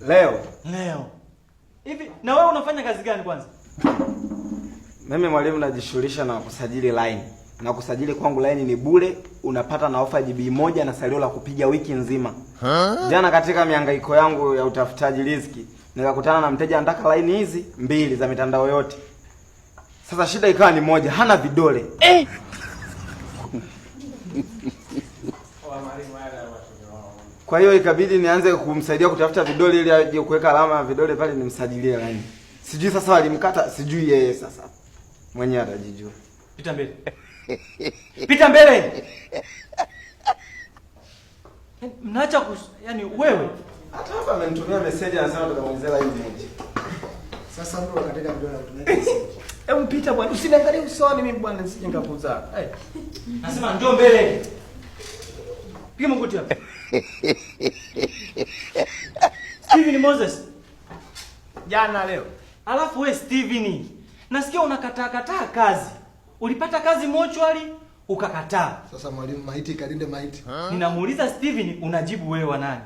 Leo. Hivi na wewe unafanya kazi gani kwanza? Mimi mwalimu najishughulisha na kusajili line. Na kusajili kwangu line ni bure, unapata na ofa GB moja na salio la kupiga wiki nzima. Jana katika mihangaiko yangu ya utafutaji riziki, nikakutana na mteja anataka line hizi 2 za mitandao yote. Sasa shida ikawa ni moja, hana vidole. Kwa hiyo ikabidi nianze kumsaidia kutafuta vidole ili aje kuweka alama ya vidole pale nimsajilie line. Sijui sasa walimkata, sijui yeye sasa. Mwenyewe atajijua. Pita mbele. Pita mbele. Mnaacha yani wewe hata hapa amenitumia message anasema tukamwelezea line moja. Sasa ndio katika vidole tunaita message. Hebu pita bwana, usiniangalie usoni mimi bwana, nisije nikakuza. Nasema njoo mbele. Piga magoti hapa. Steven Moses. Jana leo. Alafu wewe Steven, nasikia unakataa kazi. Ulipata kazi mochwali ukakataa. Sasa mwalimu, maiti kalinde maiti. Ninamuuliza Steven, unajibu wewe wanani?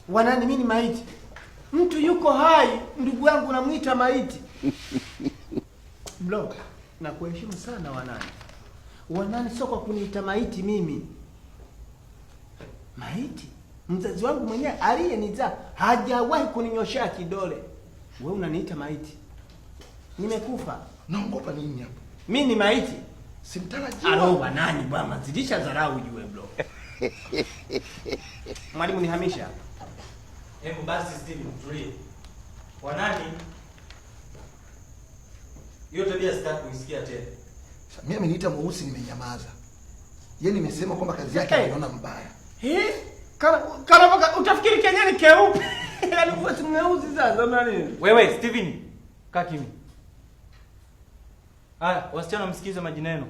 Wanani mimi ni maiti? Mtu yuko hai, ndugu yangu namuita maiti. Bro, nakuheshimu sana wanani. Wanani sio kwa kuniita maiti mimi. Maiti? Mzazi wangu mwenyewe aliyenizaa hajawahi kuninyoshea kidole. Wewe unaniita maiti? Nimekufa. Naogopa nini hapo? Mimi ni maiti. Simtarajia. Aloba nani bwana? Zidisha dharau ujue bro. Mwalimu nihamisha hapa. Hebu basi Steven tulie. Wanani? Hiyo tabia sitaki kuisikia tena. Mimi ameniita mweusi nimenyamaza. Yeye nimesema kwamba kazi yake anaona mbaya. Kana utafikiri Kenya ni keupe. Yaani kwa mweusi sasa nani? Wewe Steven, kaa kimya. Haya, wasichana msikize majina yenu.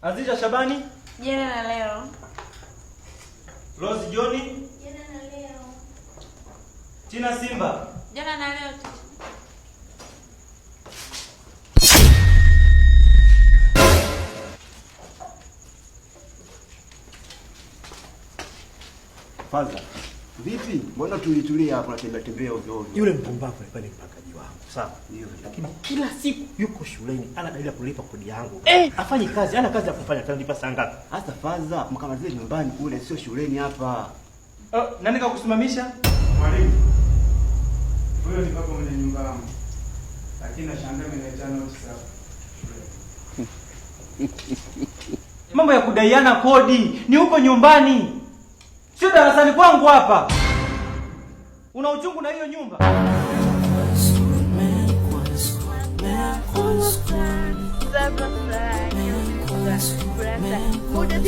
Azisha Shabani, jana na leo. Rose Johnny, Jana na leo. Tina Simba, Jana na leo. Faza. Vipi? Mbona tulitulia hapo na tembea ovyo ovyo? Yule mpumbavu alikuwa ni mpakaji wangu. Sawa. Ndio. Lakini kila siku yuko shuleni ana dalili ya kulipa kodi yangu. Afanye kazi, ana kazi ya kufanya, atanipa saa ngapi? Hasa Faza, mkamalizie nyumbani kule, sio shuleni hapa. Nani kakusimamisha? Mwalimu. Huyo ni baba mwenye nyumba yangu. Lakini nashangaa ameniletea notice hapa. Mambo ya kudaiana kodi ni huko nyumbani. Sio darasani kwangu hapa. Una uchungu na hiyo nyumba? Muda